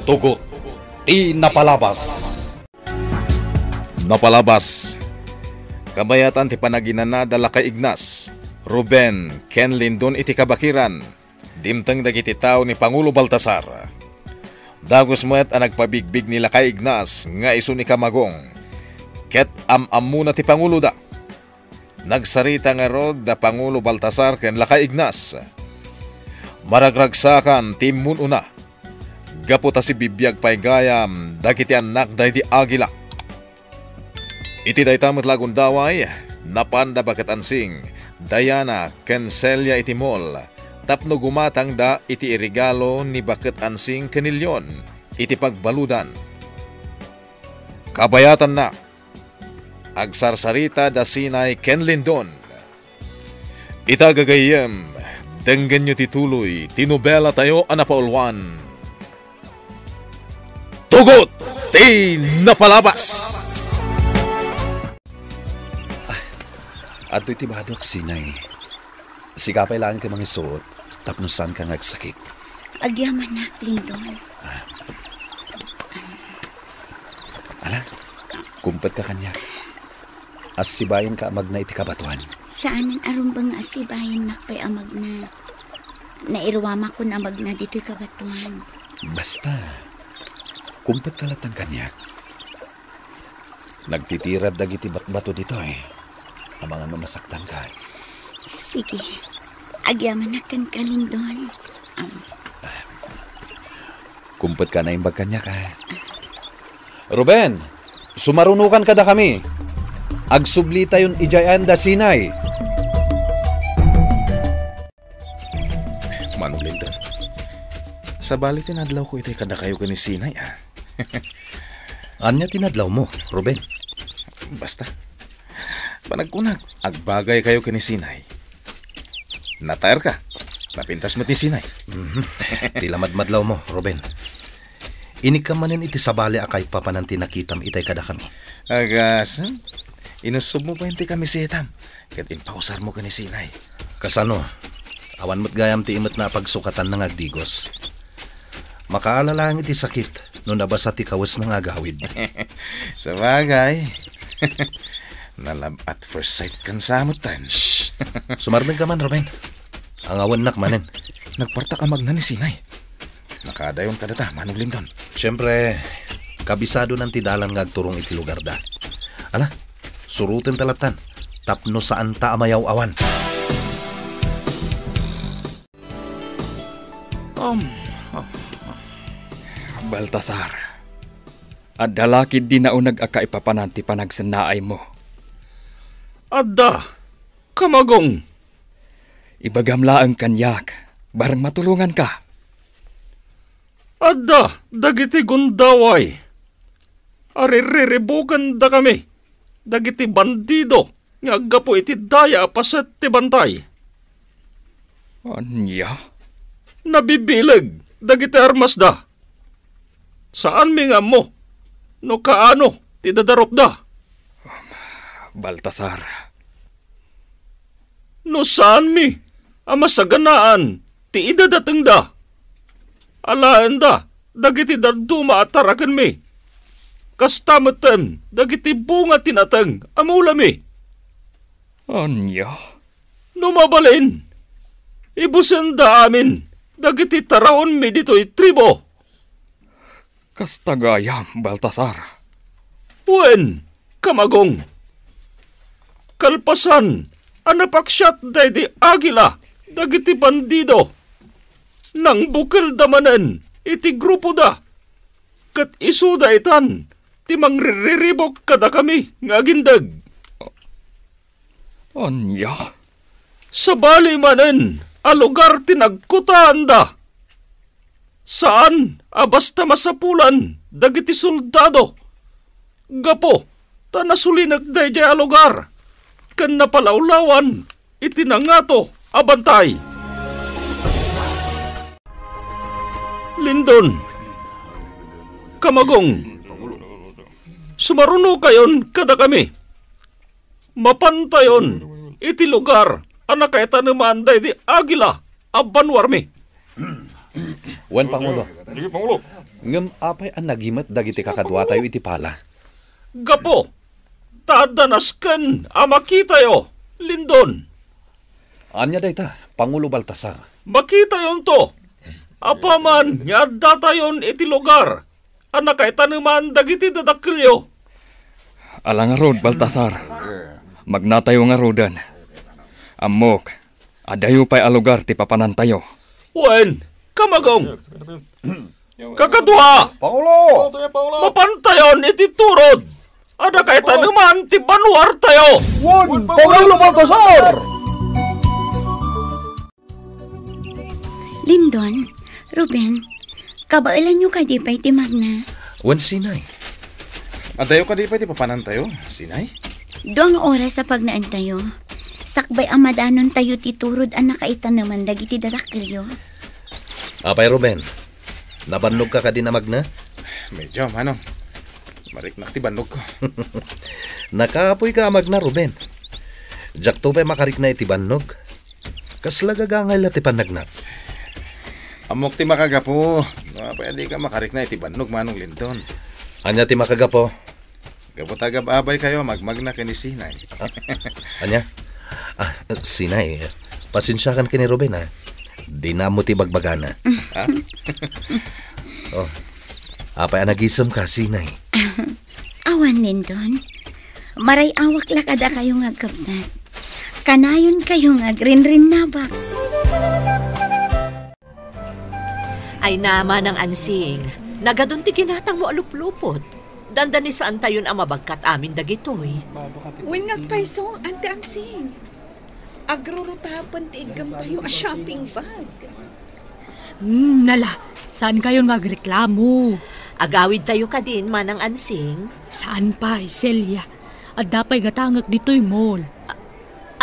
Tugot, ti napalabas. Napalabas. Kabayatan ti panaginana dala kay Ignas, Ruben, Ken Lindon iti kabakiran, dimteng dagiti tao ni Pangulo Baltasar. Dagos met ang nagpabigbig nila kay Ignas nga iso ni Kamagong. Ket am-am muna ti Pangulo da. Nagsarita nga rod da Pangulo Baltasar ken lakay Ignas. Maragragsakan ti mununa. Gaputa si bibiyag pay gayam dagiti anak day di agila. Iti daytamot lagun daway, napanda bakat ansing, Diana ken Celia iti mall, tapno gumatang da iti irigalo ni bakat ansing kanilyon, iti pagbaludan. Kabayatan na, agsarsarita da sinay Ken Lindon. Itagagayem, denggan nyo tituloy, tinubela tayo anapaulwan. Tugot, ti napalabas! Ato iti badok, sinay. Sikapay lang iti mga isuot, tapnusan ka ngagsakit. Agyaman na, Lindon. Ala, kumpet ka kanya. Asibayan ka amag na iti kabatuan. Saan ang arumbang asibayan nakpay amag na? Nairwama ko na amag na dito'y kabatuan. Basta, kumpet ka latang kanyak. Nagtitirad dagiti batbato dito eh. Ang mga masaktan ka. Sige, agyaman na kan ka, Lindon. Kumpet ka na imbag kanya ka. Ruben, sumarunukan ka da kami. Agsubli tayon ijayan da sinay. Manong Lindon, sa bali tinadlaw ko ito'y kada kayo ka ni sinay Anya tinadlaw mo, Ruben? Basta, panagkunag, agbagay kayo ka ni sinay. Natayar ka, napintas mo't ni sinay. Tila madmadlaw mo, Ruben. Inik ka manin iti sabali akay papananti nakitam itay kada kami. Agas, inusub mo pa hindi kami sitam. Kat impausar mo ka ni sinay. Kasano, awan mo't gayam ti imot na pagsukatan ng agdigos. Makaalala ang iti sakit no nabasa ti kawas ng agawid. Sa bagay, nalab at first sight kan samot tan. Shhh! Sumarnag ka man, Ruben. Ang awan nak manin. Nagparta ka magna ni sinay. Nakadayon ka data, Manong Lindon. Siyempre, kabisado ng tidalan nga agturong iti lugar da. Ala, surutin talatan. Tapno saan ta amayaw awan. Baltasar, adda lakid di na unag aka ipapananti panagsanaay mo. Adda, Kamagong. Ibagamla ang kanyak, barang matulungan ka. Adda, dagiti gundaway. Aririribugan da kami. Dagiti bandido, nga agapo iti daya paset ti bantay. Anya? Nabibilag, dagiti armas da. Saan mi nga mo? No kaano, ti dadarop da? Baltasar. No saan mi? Amasaganaan, ti idadateng da. Alaan da, dagiti daduma at tarakan mi. Kastamatan, dagiti bunga tinateng, amula mi. Anya? No mabalin, ibusen da amin, dagiti taraon mi dito'y tribo. Kastagayam, Baltasar. Wen, Kamagong. Kalpasan, anapaksyat day di agila, dagiti bandido. Nang bukil damanen, iti grupo da. Kat isuda itan, ti mangririribok kada kami, nga gindag. Anya? Sa bali manen, a lugar tinagkutaan da. Saan? Basta masapulan, dagiti soldado. Gapo, tanasulinag day jay a lugar. Kan napalawlawan, itinangato, abantay. Lindon, Kamagong, sumaruno kayon kada kami. Mapantayon, iti lugar, anak kay tanaman day di agila, abanwarmi. Wan, Pangulo. Sige, Pangulo. Ngam apay ang nagimat dagiti kakadwa tayo iti pala. Gapo, tadanasken makita yo, Lindon. Anya dayta, Pangulo Baltasar. Makita yon to. Apaman, nyadda tayon iti lugar. Anak ay tanaman dagiti dadakilyo. Alang nga rod, Baltasar. Magnatayo nga rodan. Amok, adayo pa'y alugar ti papanan tayo. Wen, kamagong. Kakadwa, Pangulo! mapantayon iti turod. Ada kay tanaman ti banwar tayo. Pangulo Baltasar! Lindon, Ruben, kabailan nyo ka di pa iti magna. Wan Sinay. Adayo ka di pa iti papanan tayo, Sinay? Doang oras sa pagnaan tayo. Sakbay amadanon tayo ti turod ang nakaita naman dagiti dadakilyo. Apay Ruben, nabannog ka din na magna? Medyo, manong. Mariknak ti bandog ko. Nakaapoy ka magna Ruben. Jak to pa'y makarik na iti bannog. Kaslagagangay la ti panagnak. Amok ti makagapo. Pwede ka makarik na iti bandog, manong Lindon. Anya ti makagapo? Gabot-agab-abay kayo, magmag na kini Sinay. Anya? Sinay, pasensyakan kini Ruben ha. Di na mo ti bagbagana. Oh, apay anagisam ka, Sinay. Awan, Lindon. Maray awak lakada kayong agkapsat. Kanayon kayong agrinrin nabak. Ay naman ang ansing. Nagadun ti kinatang mo aluplupot. Dandani saan tayon ang mabagkat amin dagitoy. Wingat paiso, ante ansing. Agrurutapan ti igam tayo a shopping bag. Nala, saan kayo nagreklamo? Agawid tayo ka din manang ansing. Saan pa, Celia? At dapay gatangak dito'y mall.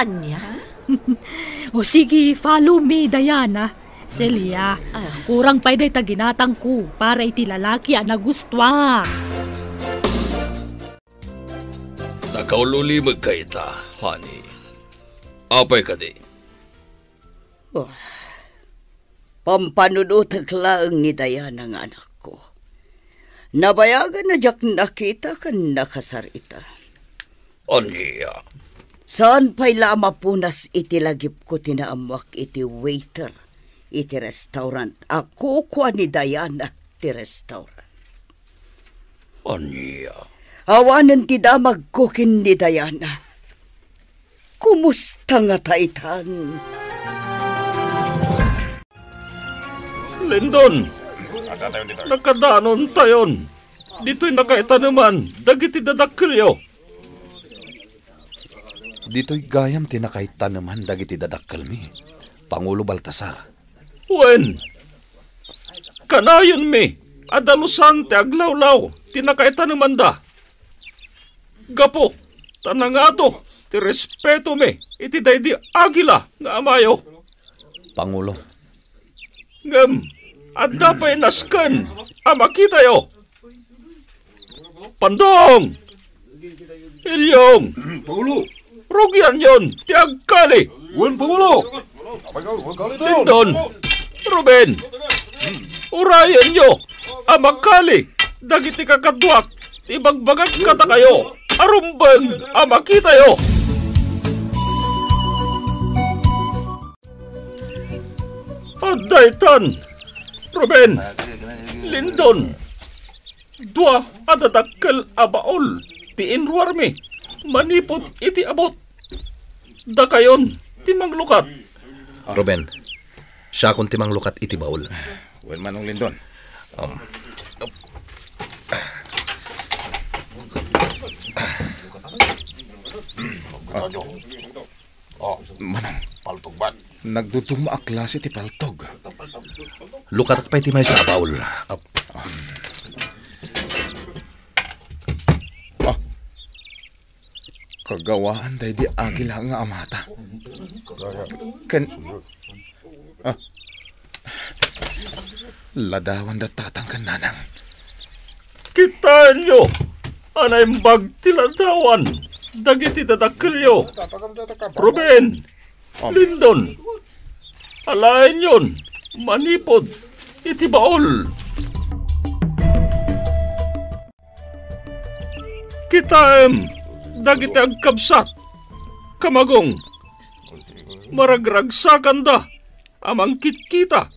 Anya? O sige, follow me, Diana. Celia, kurang pa'y day taginatang ko para iti lalaki ang nagustwa. Nakaululimag ka ita, honey. Apay ka di. Pampanunutak lang ni Diana ng anak ko. Nabayagan na jak nakita kan nakasarita. Anya? Saan pa'y lama punas iti lagip ko tinaamak iti waiter iti restaurant. Ako kwa ni Diana ti restaurant. Anya? Awanan ti damag ko kin ni Diana. Kumusta nga taitan? Lindon, nakadanon tayon. Dito'y nakaita naman, dagiti dadakilyo. Dito'y gayam tinakaita naman dagiti dadakkel mi. Pangulo Baltasar. Wen, kanayon mi, adalusan ti aglawlaw, tinakaita naman da. Gapo, tanangato, ti respeto mi, iti daydi agila nga amayo. Pangulo. Ngem, at dapay nasken, makita yo. Pandong! Ilyong! Pangulo! Rugyan yon, ti agkali! Wen, Pangulo! Lindon! Ruben! Urayan nyo, amakali! Dagiti kakadwak, ti bagbagag kata kayo! Arumbang, makita yo! Adaytan! Ruben! Lindon! Dua adadakkel abaol! Ti inruarmi! Manipot iti abot! Dakayon! Ti manglukat! Ruben, siya kung timang lukat iti baul. Wen manong Lindon. Manang, paltog ba? Nagduduma a klase ti paltog. Lukat pa iti may sa baul. Kagawaan day di agila nga amata. Ladawan da tatangkan nanang. Kitaan nyo! Anay mbag tiladawan! Dagiti dadakilyo! Ruben! Lindon! Alain yon! Manipod! Iti baol! Kita dagiti agkabsat. Kamagong, maragragsakan da, amang kitkita,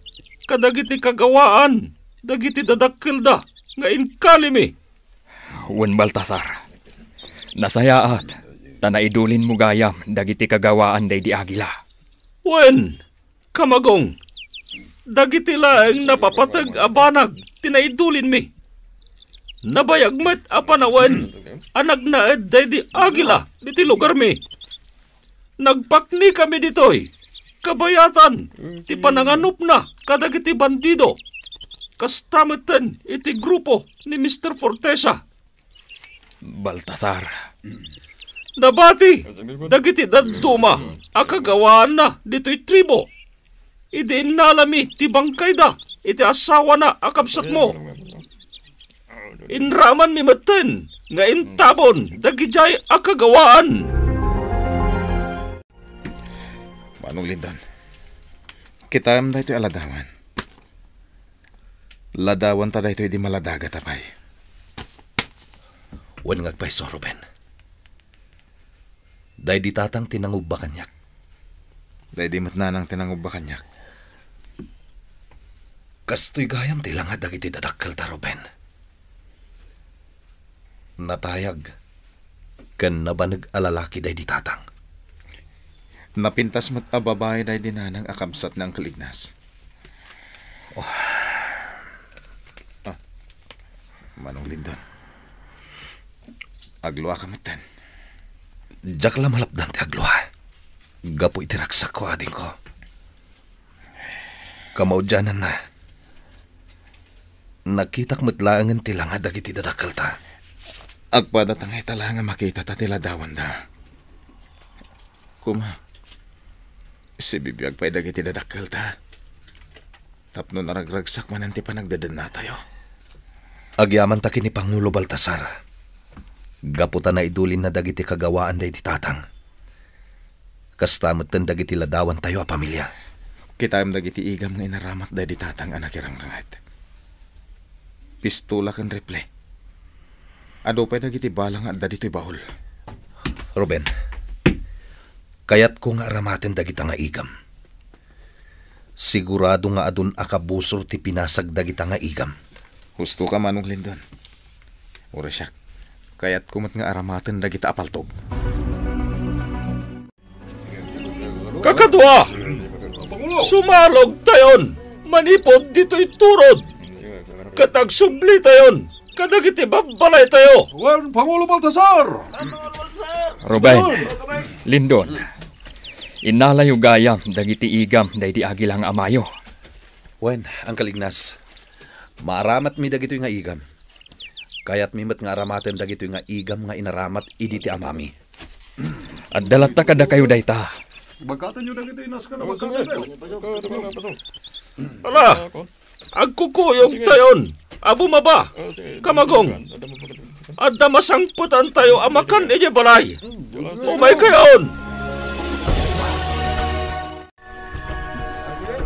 kadagiti kagawaan, dagiti dadakkel da, nga inkalimi. Wen Baltasar, nasayaat, tanaidulin mo gayam, dagiti kagawaan day di agila. Wen, kamagong, dagiti laeng napapatag abanag, tinaidulin mi. Nabayagmet apanawen, anag naed day di agila, diti lugar mi. Nagpakni kami ditoy, kabayatan, ti pananganup na, kadagiti bandido. Kastameten iti grupo ni Mr. Fortesa. Baltasar. Nabati, dagiti daduma, akagawaan na dito'y tribo. Idiin nalami ti bangkay da, iti asawa na akabsat mo. Inraman mi maten, nga intabon, dagijay akagawaan. Manong Lindon, kita da ito'y aladawan. Ladawan ta da ito'y di maladaga tapay. Wan ngagpaiso, Ruben. Day di tatang tinangub ba kanyak? Day di matnanang tinangub ba kanyak? Kasto'y gayam tilanga dagiti dadakkel ta, Ruben. Natayag, kan na ba nag-alalaki day di tatang? Napintas mat ababay day dinanang akabsat ng kalignas. Manong Lindon, agluwa ka matan. Diyak lang malapdan ti agluwa. Gapo itiraksak ko ading ko. Kamaudyanan na. Nakitak matlaangan tilanga dagiti dadakkel ta. Agpadatangay talanga makita ta tiladawan da. Kuma, si bibiyag pa'y dagiti dadakkel ta. Tapno naragragsak man ti panagdadan na tayo. Agyaman ta kini Pangulo Baltasar. Gaputan na idulin na dagiti kagawaan day di tatang. Kastamot tan dagiti ladawan tayo a pamilya. Kitayam dagiti igam nga inaramat day di tatang anak irangrangat. Pistola kan reple. Ado pa'y dagiti balang at dadito'y bahol. Ruben, kayat ko nga aramaten dagita nga igam. Sigurado nga adun akabusor ti pinasag dagita nga igam. Husto ka, Manong Lindon. Urasyak, kayat kumot nga aramaten dagita apaltob. Kakadwa! Sumalog tayon! Manipod dito'y turod! Katagsubli tayon! Kadagiti babalay tayo! Wan, Pangulo Baltasar! Ruben, Lindon, inalayo gayam, dagiti igam, day di agilang amayo. Wen, ang kalignas. Maaramat mi dagito nga igam. Kaya't mimat nga aramaten dagito nga igam nga inaramat idi ti amami. At dalat ta kada kayo dayta. Bagkatan nyo dagito inas ka na bagkatan. Ala! Agkukuyog tayon! Abumaba! Kamagong! At damasangputan tayo amakan ije balay! Umay kayon!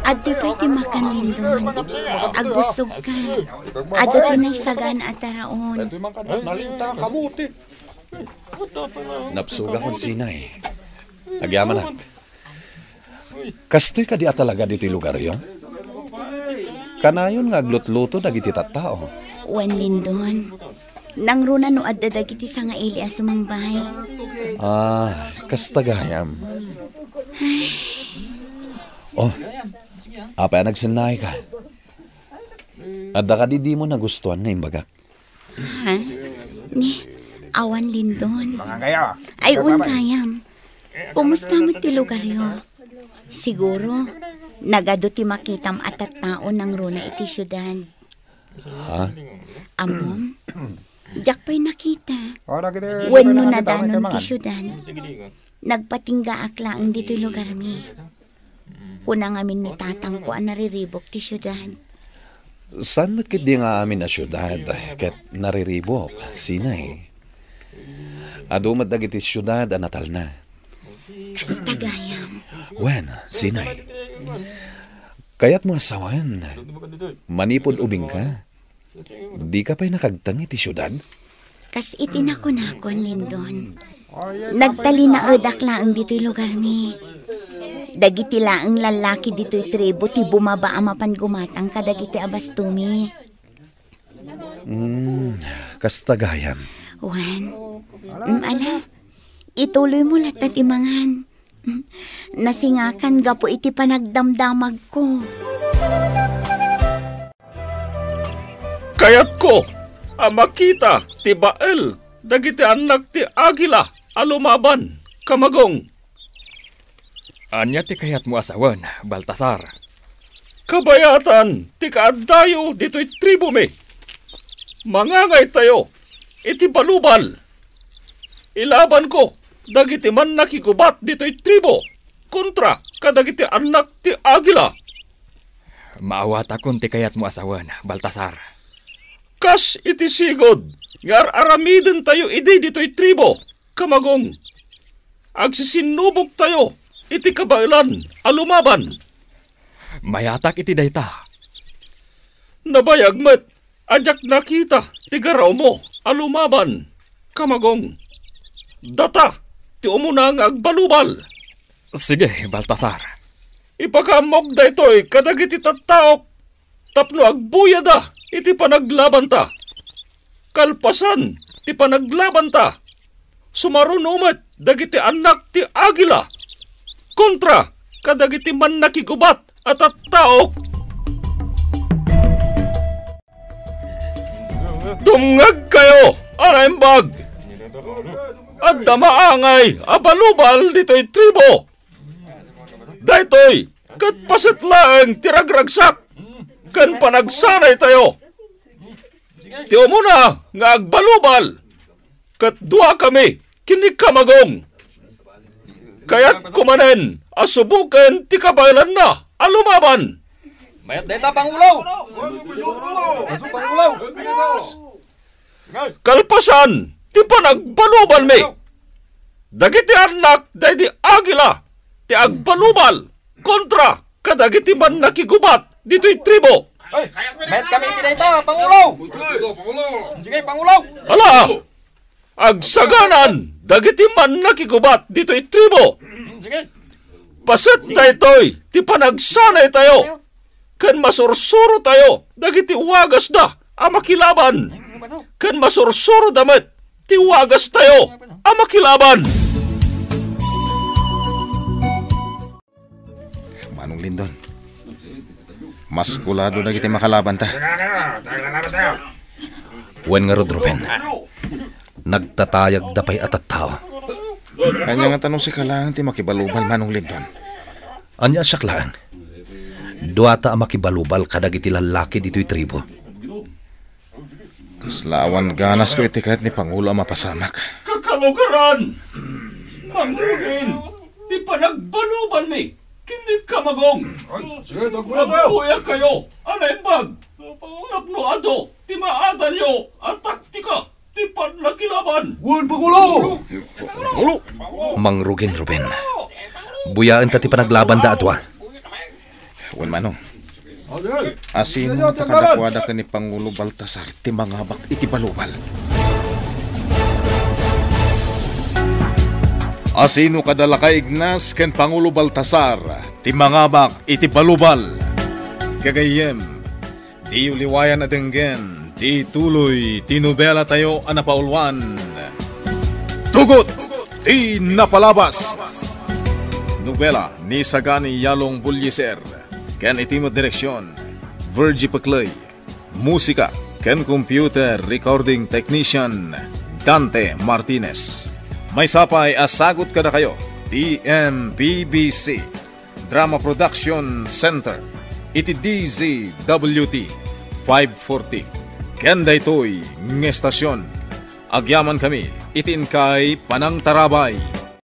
Adto pa'y timakan Lindon. Agusog ka. Adto tinay sagan at taraon. Napsuga kon sinay. Agyaman at. Kastoy ka di atalaga dito'y lugar yon? Kanayon nga aglutluto dagiti tattao. Wan Lindon. Nangruna no adda dagiti sa nga ili asumambay. Kastagayam. Apa nagsinay ka? Adda ka di mo nagustuhan na imbagak. Ha? Ni, awan Lindon. Ay, unkayam. Kumusta mo ti lugar yo? Siguro, nagado ti makitam at tao ng runa iti syudad. Ha? Amom? Diyak pa'y nakita. When no nadanon ti syudad, nagpatingga aklaang dito'y lugar mi. Kunang amin ni tatang ko ang nariribok ti syudad. San mo't kit di nga amin na syudad? Ket nariribok, sinay. Adumat dagiti syudad a natal na. Kastagayam. Wen, sinay. Kaya't mo asawan. Manipod ubing ka. Di ka pa'y nakagtang iti syudad? Kas itinako-nakon, Lindon. Nagtalinaedak laang dito'y lugar mi. Dagiti laang lalaki dito'y tribo ti bumaba amapan gumatang kadagiti abastumi. Kastagayan. Juan, ala, ituloy mo lahat na timangan. Nasingakan gapo iti panagdamdamag ko. Kayat ko, makita ti Baal, dagiti anak ti Agila, alumaban, kamagong. Anya ti kayat mo asawan, Baltasar? Kabayatan, ti kaadayo dito'y tribo mi. Mangangay tayo, iti balubal. Ilaban ko, dagiti man nakikubat dito'y tribo, kontra kadagiti anak ti Agila. Maawat akon ti kayat mo asawan, Baltasar. Kas iti sigod, ngar aramiden tayo iti dito'y tribo, kamagong. Agsisinubok tayo, iti kabailan, alumaban. Mayatak iti dayta. Nabayag met, ajak nakita, ti garaw mo, alumaban, kamagong. Data, ti umunang agbalubal. Sige, Baltasar. Ipakamok da ito'y kadagiti tattaok, tapno agbuyada, iti panaglaban ta. Kalpasan, ti panaglaban ta. Sumarunumet, dagiti anak ti Agila. Kontra, kadagiti man nakigubat at tattaok. Dumngag kayo, araimbag. At damaangay, abalubal dito'y tribo. Daytoy, kat pasit lang tiragragsak. Kan panagsanay tayo. Tiyo muna nga agbalubal. Kat dua kami, kinikamagong. Kaya't kumanen, asubukan ti kabaylan na, alumaban. Mayat dayta, Pangulo! Pangulo! Kalpasan, ti panagbalubal mi. Dagiti anak, daydi Agila, ti agbalubal. Kontra, kadagiti man nakigubat, dito'y tribo. Mayat kami iti dayta, Pangulo! Sige, Pangulo! Ala! Agsaganan, dagiti man nakigubat, dito'y tribo. Sige. Pasit daytoy, ti panagsanay tayo. Kan masursuro tayo, dagiti wagas da, amakilaban. Kan masursuro damit, ti wagas tayo, amakilaban. Manong Lindon, mas kulado na kita makalaban ta. Wen nga Ruben, nagtatayag dapay atat tao. Kanya nga tanong si Kalang ti makibalubal, Manong Lindon. Anya siya lang. Duata ang makibalubal kadagiti lalaki dito'y tribo. Kaslawan ganas ko iti kahit ni Pangulo ang mapasamak. Kakalugaran! Mangrugin! Di pa nagbaluban mi! Kinikamagong! Magbuya kayo! Anaimbag! Tapno ado! Ti maadal yo! At taktika! Ti panlakilaban! Wan Pangulo! Mangrugin Ruben. Buyaan ta ti panaglaban da atwa. Wan Manong. Asino takadakwada ka ni Pangulo Baltasar ti mangabak iti balubal. Asino kadala ka Ignas ken Pangulo Baltasar ti mangabak iti balubal. Gagayem, di uliwayan na denggen, di tuloy, tinubela tayo anapaulwan. Tugot, di napalabas. Nobela ni Sagani Yalong Bulyeser. Ken itimo direksyon, Virgie Paclay. Musika, ken computer recording technician, Dante Martinez. May sapay asagot kada kayo, TMPBC, Drama Production Center, iti DZWT 540. Ken daytoy ng estasyon. Agyaman kami, itin kay Panang Tarabay.